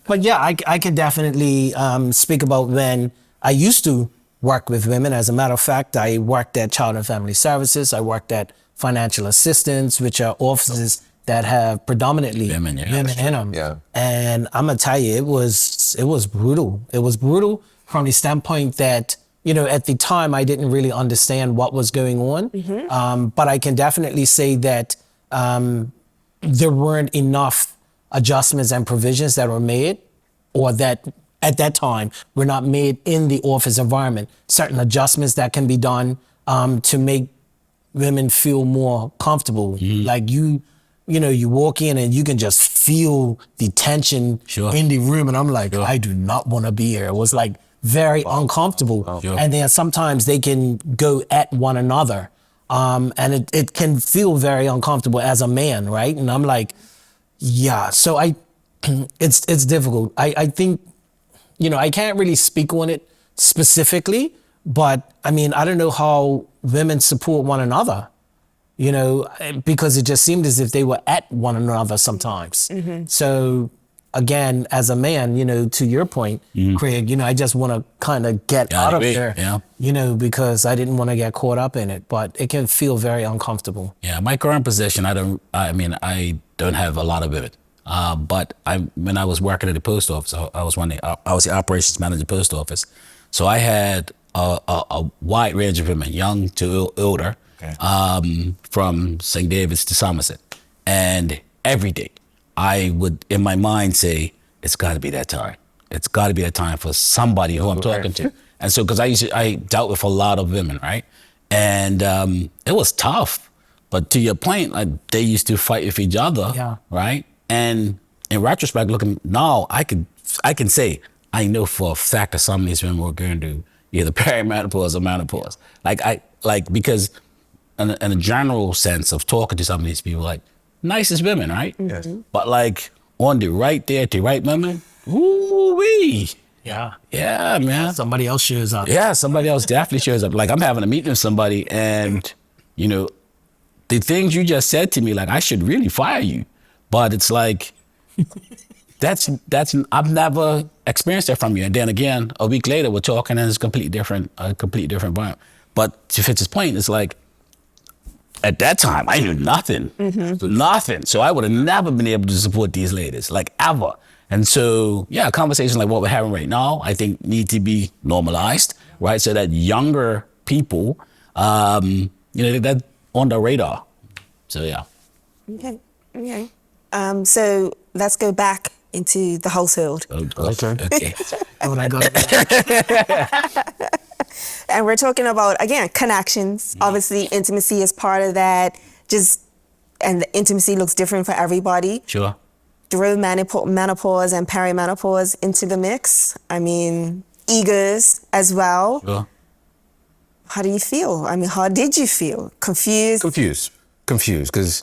But yeah, I can definitely speak about when I used to work with women. As a matter of fact, I worked at Child and Family Services. I worked at Financial Assistance, which are offices that have predominantly women in them. Yeah. And I'm gonna tell you, it was brutal. It was brutal from the standpoint that, you know, at the time I didn't really understand what was going on. But I can definitely say that there weren't enough adjustments and provisions that were made, or that at that time were not made in the office environment. Certain adjustments that can be done to make women feel more comfortable. Like you know, you walk in and you can just feel the tension in the room, and I'm like, I do not want to be here. It was like very uncomfortable. And then sometimes they can go at one another. And it can feel very uncomfortable as a man, right? And I'm like, yeah, so it's difficult. I think, you know, I can't really speak on it specifically, but I mean, I don't know how women support one another, you know, because it just seemed as if they were at one another sometimes. So again, as a man, you know, to your point, Craig, you know, I just want to kind of get out of there, you know, because I didn't want to get caught up in it, but it can feel very uncomfortable. Yeah, my current position, I don't have a lot of it. But when I was working at the post office, I was the operations manager at the post office. So I had a wide range of women, young to older, from St. David's to Somerset. And every day I would, in my mind, say, it's got to be that time. It's got to be that time for somebody who I'm talking to. And so, because I dealt with a lot of women, right? And it was tough. But to your point, like, they used to fight with each other, right? And in retrospect, looking now, I can say, I know for a fact that some of these women were going to either perimenopause or menopause. Because in a general sense of talking to some of these people, like, nicest women, right? Yes. But like on the right moment, ooh-wee. Yeah, man. Somebody else shows up. Yeah, somebody else definitely shows up. Like, I'm having a meeting with somebody, and you know, the things you just said to me, like, I should really fire you. But it's like, that's I've never experienced that from you. And then again, a week later, we're talking, and it's a completely different environment. But to Fitz's point, it's like, at that time, I knew nothing, nothing. So I would have never been able to support these ladies, like, ever. And so, yeah, conversations like what we're having right now, I think need to be normalized, right? So that younger people, you know, that on the radar. So, yeah. Okay. So let's go back into the household. Okay. What I got. And we're talking about, again, connections. Obviously, intimacy is part of that. And the intimacy looks different for everybody. Sure. Throw menopause and perimenopause into the mix. I mean, egos as well. Sure. How do you feel? I mean, how did you feel? Confused? Confused, because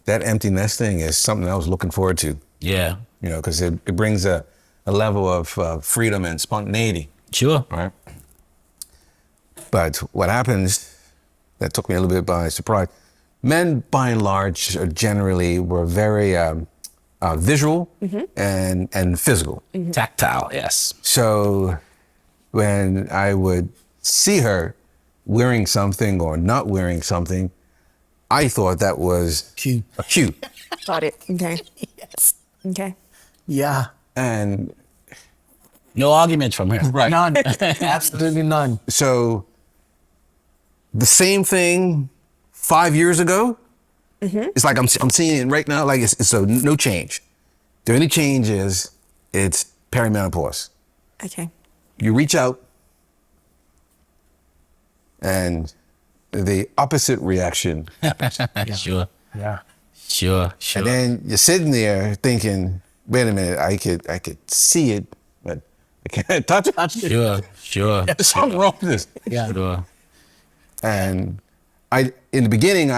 that empty nest thing is something I was looking forward to. Yeah. You know, because it brings a level of freedom and spontaneity. Sure. Right. But what happens, that took me a little bit by surprise. Men, by and large, generally were very visual and physical. Tactile, yes. So when I would see her wearing something or not wearing something, I thought that was a cue. Got it. Okay. Yes. Okay. Yeah. And no arguments from here. right. None. Absolutely none. So the same thing 5 years ago, it's like I'm seeing it right now, like it's so no change. The only change is it's perimenopause. Okay. You reach out and the opposite reaction. Sure. Yeah. Sure. And then you're sitting there thinking, wait a minute, I could see it, but I can't touch it. Sure. There's something wrong with this. Yeah. Sure. And in the beginning,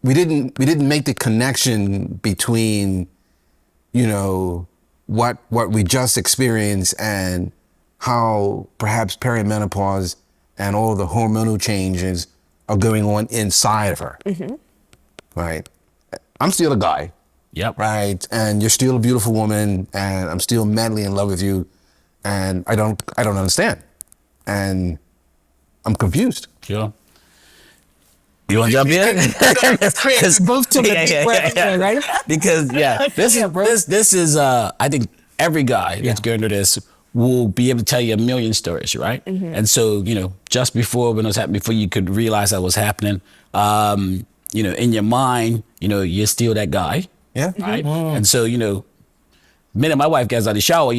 we didn't make the connection between, what we just experienced and how perhaps perimenopause and all the hormonal changes are going on inside of her. Right? I'm still a guy. Yep. Right? And you're still a beautiful woman, and I'm still madly in love with you, and I don't understand. And I'm confused. Sure. You want to jump in? Both took it, right? Because this is I think every guy that's going through this will be able to tell you a million stories, right? And so just before when it was happening, before you could realize that was happening, in your mind, you're still that guy, Yeah. right? And so minute my wife gets out of the shower,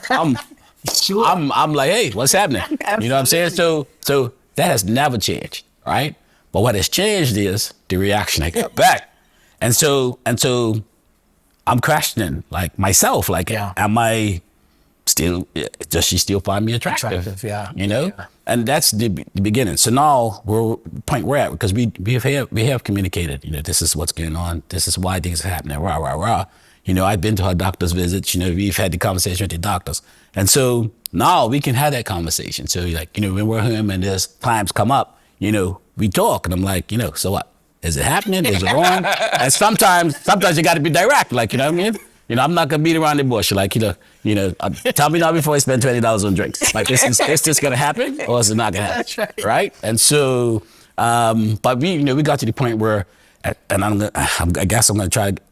I'm Sure. I'm like, hey, what's happening? You know what I'm saying? So that has never changed, right? But what has changed is the reaction I got back. And so I'm questioning like myself, like, am I still, does she still find me attractive? Yeah. And that's the beginning. So now we're the point we're at, because we have communicated, this is what's going on. This is why things are happening, rah, rah, rah. I've been to her doctor's visits, we've had the conversation with the doctors. And so now we can have that conversation. So like, when we're home and there's times come up, we talk, and I'm like, so what? Is it happening? Is it wrong? And sometimes you got to be direct, like, you know what I mean? I'm not gonna beat around the bush, like, tell me now before I spend $20 on drinks. Like, is this gonna happen, or is it not gonna happen? That's Right? And so, but we got to the point where, and I guess I'm gonna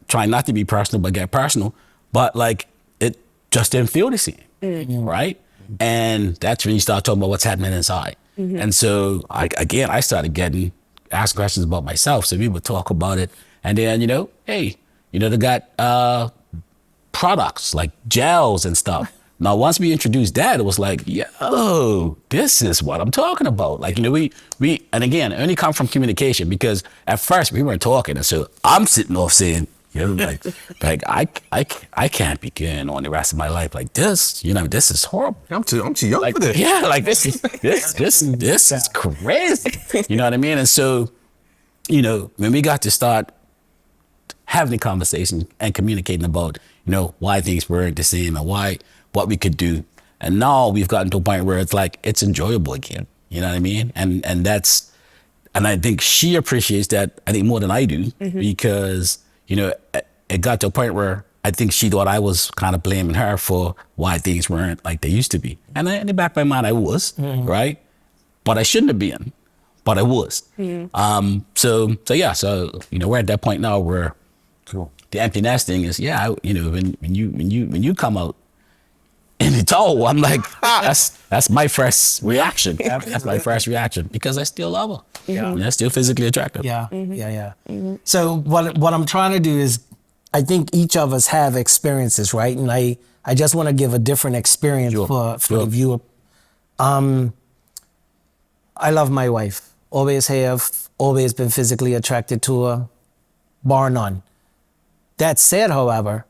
try not to be personal, but get personal. But like, it just didn't feel the same, right? And that's when you start talking about what's happening inside. And so I started ask questions about myself. So we would talk about it, and then hey, they got products like gels and stuff. Now once we introduced that, it was like, yo, this is what I'm talking about. Like, we and again, it only come from communication, because at first we weren't talking, and so I'm sitting off saying, like I can't be going on the rest of my life like this. This is horrible. I'm too young for this. Yeah, like this is crazy. You know what I mean? And so, when we got to start having the conversation and communicating about, why things weren't the same and what we could do. And now we've gotten to a point where it's like, it's enjoyable again. You know what I mean? And I think she appreciates that, I think, more than I do, because it got to a point where I think she thought I was kind of blaming her for why things weren't like they used to be. And in the back of my mind, I was, right? But I shouldn't have been, but I was. So we're at that point now where the empty nest thing is, when you come out in the tow, I'm like, that's my first reaction. That's my first reaction, because I still love her. Yeah. And I'm still physically attractive. Yeah. So what I'm trying to do is, I think each of us have experiences, right? And I just want to give a different experience for the viewer. I love my wife. Always have, always been physically attracted to her, bar none. That said, however,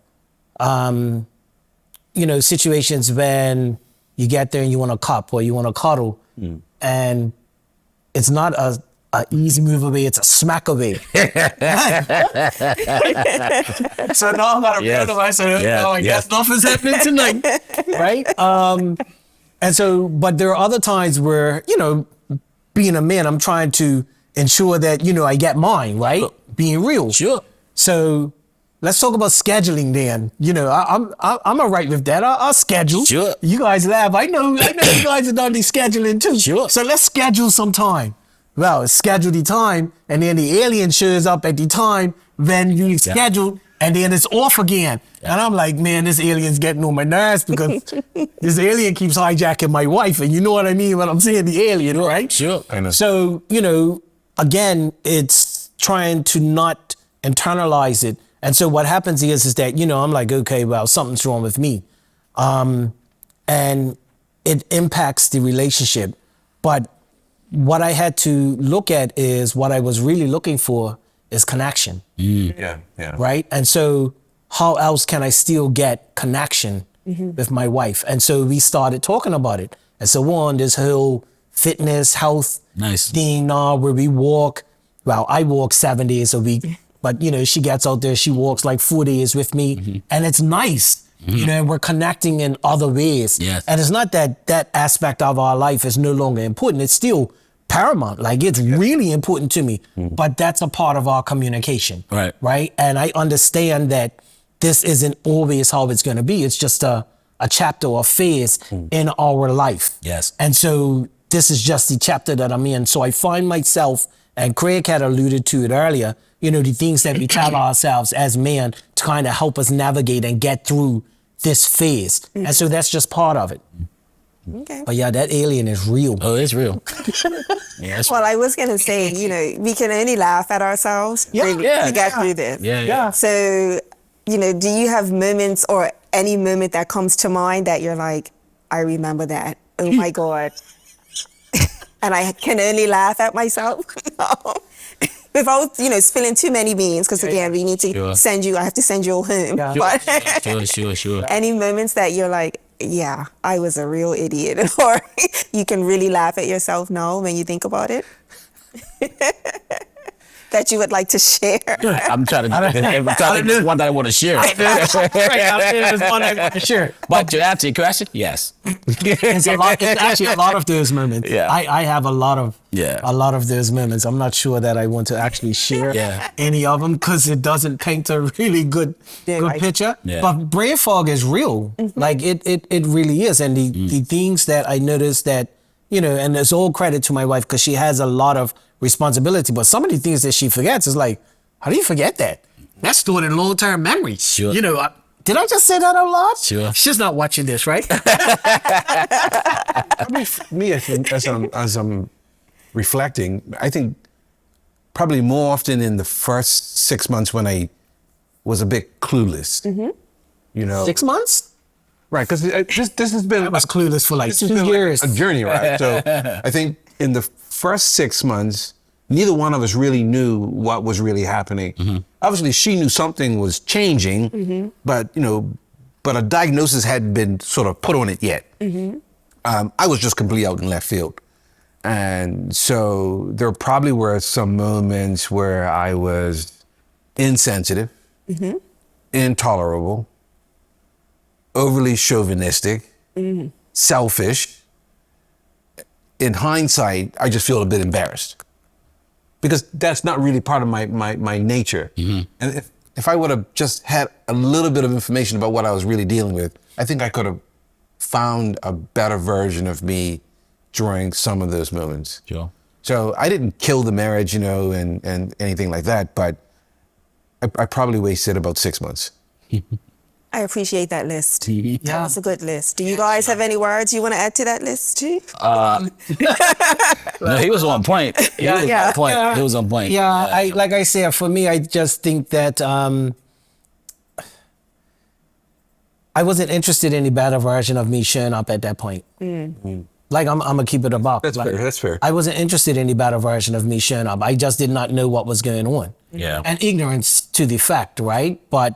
situations when you get there and you want a cup or you want to cuddle, and it's not a easy move away, it's a smack away. So now I'm not afraid of myself. I guess nothing's happening tonight, right? And so, but there are other times where, being a man, I'm trying to ensure that, I get mine, right? Being real. Sure. So let's talk about scheduling then. I'm all right with that. I'll schedule. Sure. You guys laugh. I know you guys have done the scheduling too. Sure. So let's schedule some time. Well, schedule the time, and then the alien shows up at the time when you scheduled, and then it's off again. Yeah. And I'm like, man, this alien's getting on my nerves, because this alien keeps hijacking my wife, and you know what I mean when I'm saying the alien, right? Sure. I know. So, again, it's trying to not internalize it. And so what happens is that, I'm like, okay, well, something's wrong with me. And it impacts the relationship. But what I had to look at is what I was really looking for is connection. Yeah. Right? And so how else can I still get connection with my wife? And so we started talking about it. And so we're on this whole fitness, health thing now where we walk. Well, I walk 7 days a week, but you know, she gets out there, she walks like 4 days with me and it's nice. You know, and we're connecting in other ways. Yes. And it's not that that aspect of our life is no longer important. It's still paramount. Like it's really important to me, but that's a part of our communication. Right. Right. And I understand that this isn't always how it's going to be. It's just a chapter or phase in our life. Yes. And so this is just the chapter that I'm in. So I find myself, and Craig had alluded to it earlier, you know, the things that we tell ourselves as men to kind of help us navigate and get through this phase. And so that's just part of it. Okay. But yeah, that alien is real. Oh, it's real. Yeah, it's Well, I was going to say, you know, we can only laugh at ourselves really to get through this. yeah. So, you know, do you have moments or any moment that comes to mind that you're like, I remember that. Oh my God. And I can only laugh at myself. No. Without, you know, spilling too many beans, because again, we need to I have to send you all home. Yeah. But Sure. any moments that you're like, yeah, I was a real idiot, or you can really laugh at yourself now when you think about it? That you would like to share? I'm trying to this one that I want to share. Sure. But to answer your question, yes. It's actually a lot of those moments. Yeah. I have a lot of Yeah. those moments. I'm not sure that I want to actually share any of them because it doesn't paint a really good picture. Yeah. But brain fog is real. Like it really is. And the things that I noticed that, you know, and it's all credit to my wife because she has a lot of responsibility. But some of the things that she forgets is like, how do you forget that? That's stored in long-term memory. Sure. You know, did I just say that out loud? Sure. She's not watching this, right? I mean, for me, I think as I'm reflecting, I think probably more often in the first 6 months when I was a bit clueless. You know, 6 months? right? Because this has been I was clueless for like this has 2 been years. like a journey, right? So I think in the first 6 months, neither one of us really knew what was really happening. Obviously, she knew something was changing, but you know, but a diagnosis hadn't been sort of put on it yet. I was just completely out in left field, and so there probably were some moments where I was insensitive, intolerable, overly chauvinistic, selfish. In hindsight, I just feel a bit embarrassed because that's not really part of my nature. And if I would have just had a little bit of information about what I was really dealing with, I think I could have found a better version of me during some of those moments. Sure. So I didn't kill the marriage, you know, and anything like that, but I probably wasted about 6 months. I appreciate that list. That Yeah. was a good list. Do you guys have any words you want to add to that list too? No, he was on point. He was on point. Yeah. He was on point. Yeah, like I said, for me, I just think that I wasn't interested in the better version of me showing up at that point. Like I'm gonna keep it above. That's fair. That's fair. I wasn't interested in the better version of me showing up. I just did not know what was going on. Yeah. And ignorance to the fact, right? But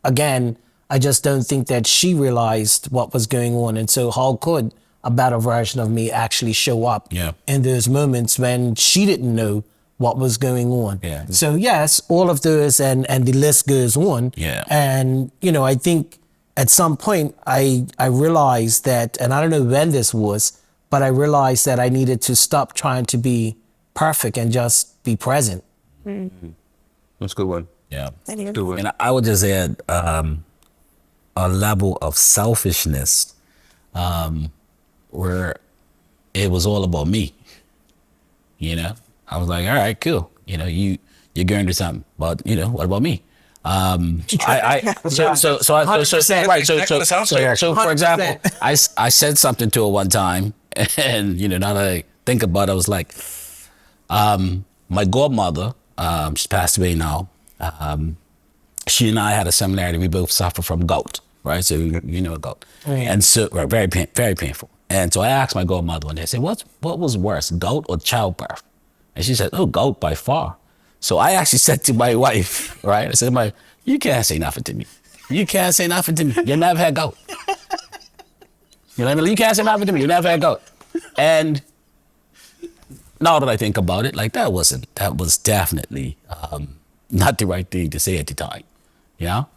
again, I just don't think that she realized what was going on. And so how could a better version of me actually show up in those moments when she didn't know what was going on? Yeah. So yes, all of those and the list goes on. Yeah. And, you know, I think at some point I realized that, and I don't know when this was, but I realized that I needed to stop trying to be perfect and just be present. That's a good one. Yeah. Good one. And I would just add a level of selfishness where it was all about me. You know, I was like, all right, cool. You know, you're going to something, but you know, what about me? So for example, I said something to her one time, and you know, now that I think about it, I was like, my godmother, she passed away now. She and I had a similarity. We both suffer from gout, right? So you know gout, and so very painful. And so I asked my godmother one day, I said, what was worse, gout or childbirth? And she said, oh, gout by far. So I actually said to my wife, right? I said, you can't say nothing to me. You can't say nothing to me. You never had gout. You know what I mean? You can't say nothing to me. You never had gout. And now that I think about it, like that was definitely not the right thing to say at the time, you know?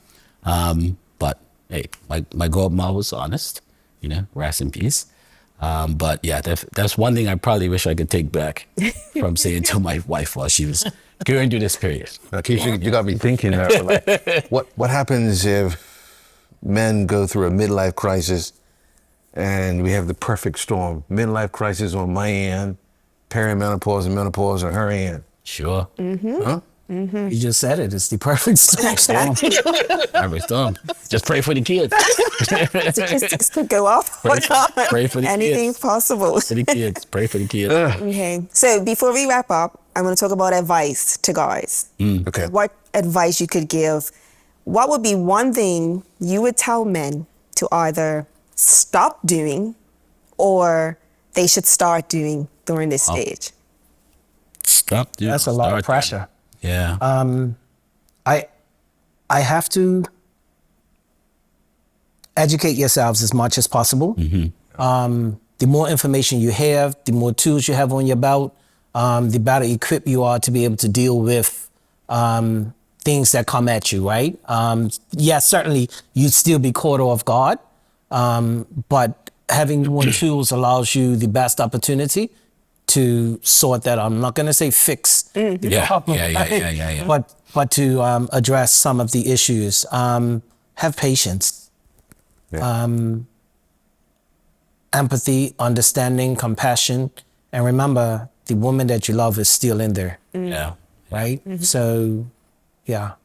But hey, my godmother was honest, you know, rest in peace. But yeah, that's one thing I probably wish I could take back from saying to my wife while she was going through this period. Now, Kisha, you got me thinking, like, what happens if men go through a midlife crisis and we have the perfect storm? Midlife crisis on my end, perimenopause and menopause on her end. Sure. Huh? You just said it. It's the perfect storm. Perfect storm. Just pray for the kids. Statistics could go up or down. Pray for the Anything kids. possible. For the kids. Pray for the kids. Okay. So before we wrap up, I want to talk about advice to guys. Okay. What advice you could give? What would be one thing you would tell men to either stop doing or they should start doing during this stage? Stop. Dude. That's a lot of Start. pressure. Yeah. I have to educate yourselves as much as possible. The more information you have, the more tools you have on your belt, the better equipped you are to be able to deal with things that come at you, right? Yes, certainly you'd still be caught off guard, but having more tools allows you the best opportunity to sort that out. I'm not going to say fix the problem, Yeah. but to address some of the issues. Have patience, empathy, understanding, compassion, and remember the woman that you love is still in there, Yeah. right? So, yeah.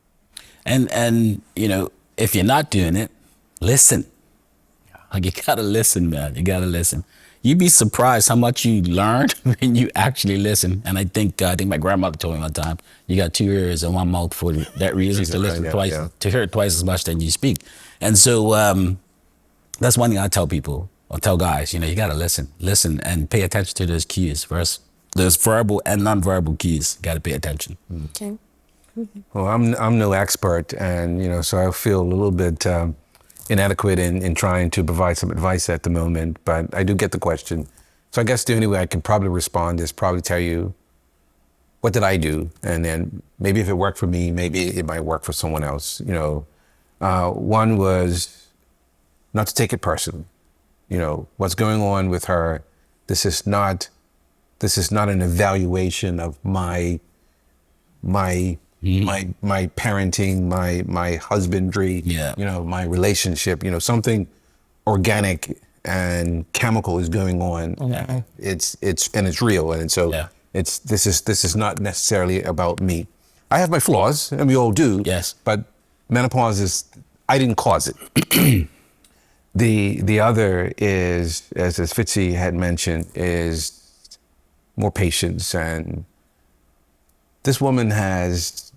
And you know, if you're not doing it, listen. Like, you gotta listen, man. You gotta listen. You'd be surprised how much you learn when you actually listen. And I think my grandmother told me one time, you got 2 ears and 1 mouth for that reason, to listen twice, to hear it twice as much than you speak. And so that's one thing I tell people, or tell guys, you know, you gotta listen and pay attention to those cues. First, there's verbal and non-verbal cues. You gotta pay attention. Okay. Well, I'm no expert, and you know, so I feel a little bit inadequate in trying to provide some advice at the moment. But I do get the question, so I guess the only way I can probably respond is probably tell you what did I do, and then maybe if it worked for me, maybe it might work for someone else. You know, one was not to take it personally. You know, what's going on with her. This is not an evaluation of my parenting, my husbandry, you know, my relationship, you know, something organic and chemical is going on. It's real. And so this is not necessarily about me. I have my flaws, and we all do. Yes. But menopause I didn't cause it. The other is, as Fitzy had mentioned, is more patience. And this woman has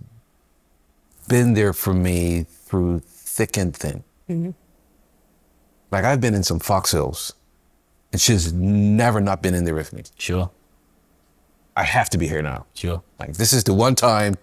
been there for me through thick and thin. Like, I've been in some foxholes, and she's never not been in there with me. Sure. I have to be here now. Sure. Like, this is the one time,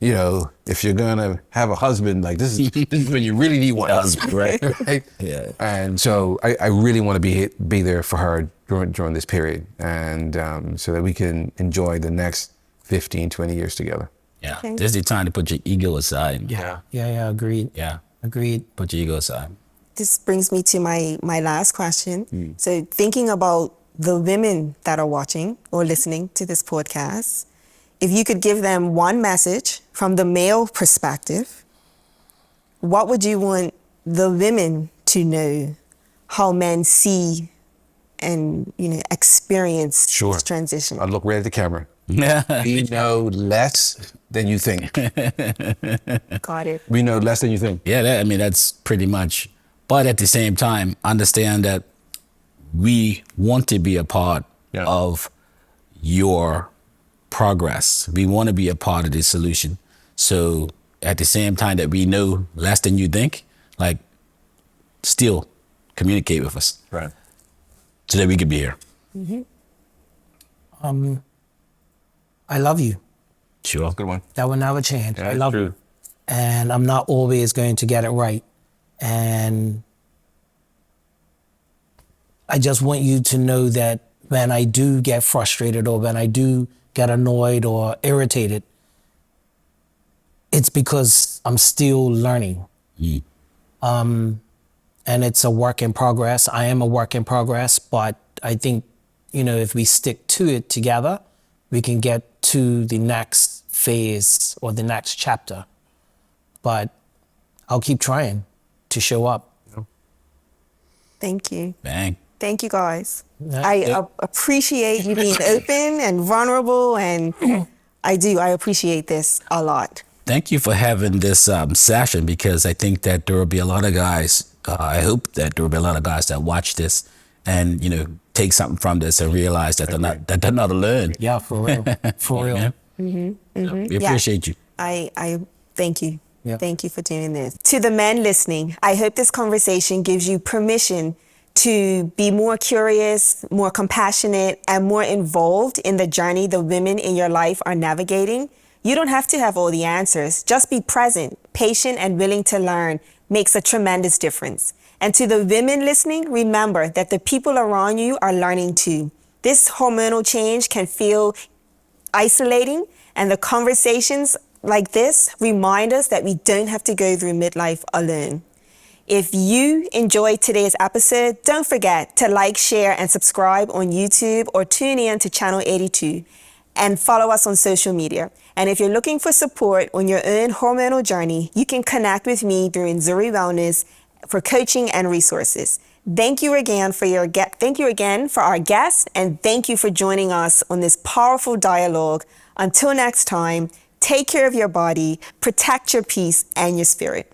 you know, if you're gonna have a husband, like this is when you really need one. Husband, right? Right? Yeah. And so I really want to be there for her during this period, and so that we can enjoy the next 15, 20 years together. Yeah. This is the time to put your ego aside. Yeah, agreed. Yeah. Agreed. Put your ego aside. This brings me to my last question. So thinking about the women that are watching or listening to this podcast, if you could give them one message from the male perspective, what would you want the women to know how men see and, you know, experience this transition? I'll look right at the camera. Yeah. We know less than you think. Got it. We know less than you think. Yeah, that's pretty much. But at the same time, understand that we want to be a part of your progress. We want to be a part of the solution. So at the same time that we know less than you think, like, still communicate with us. Right. so that we could be here. I love you. Sure. Good one. That will never change. Yeah, I love true. you. And I'm not always going to get it right. And I just want you to know that when I do get frustrated or when I do get annoyed or irritated, it's because I'm still learning. And it's a work in progress. I am a work in progress, but I think, if we stick to it together, we can get to the next phase or the next chapter. But I'll keep trying to show up. Thank you. Bang. Thank you, guys. Yeah. I appreciate you being open and vulnerable, and I appreciate this a lot. Thank you for having this session, because I think that there will be a lot of guys, I hope that there will be a lot of guys that watch this and, take something from this and realize that they're not alone. Yeah, for real. For real. Yeah. We appreciate you. I thank you. Yeah. Thank you for doing this. To the men listening, I hope this conversation gives you permission to be more curious, more compassionate, and more involved in the journey the women in your life are navigating. You don't have to have all the answers. Just be present, patient, and willing to learn makes a tremendous difference. And to the women listening, remember that the people around you are learning too. This hormonal change can feel isolating, and the conversations like this remind us that we don't have to go through midlife alone. If you enjoyed today's episode, don't forget to like, share, and subscribe on YouTube, or tune in to Channel 82 and follow us on social media. And if you're looking for support on your own hormonal journey, you can connect with me through Nzuri Wellness for coaching and resources. Thank you again for our guests, and thank you for joining us on this powerful dialogue. Until next time, take care of your body, protect your peace and your spirit.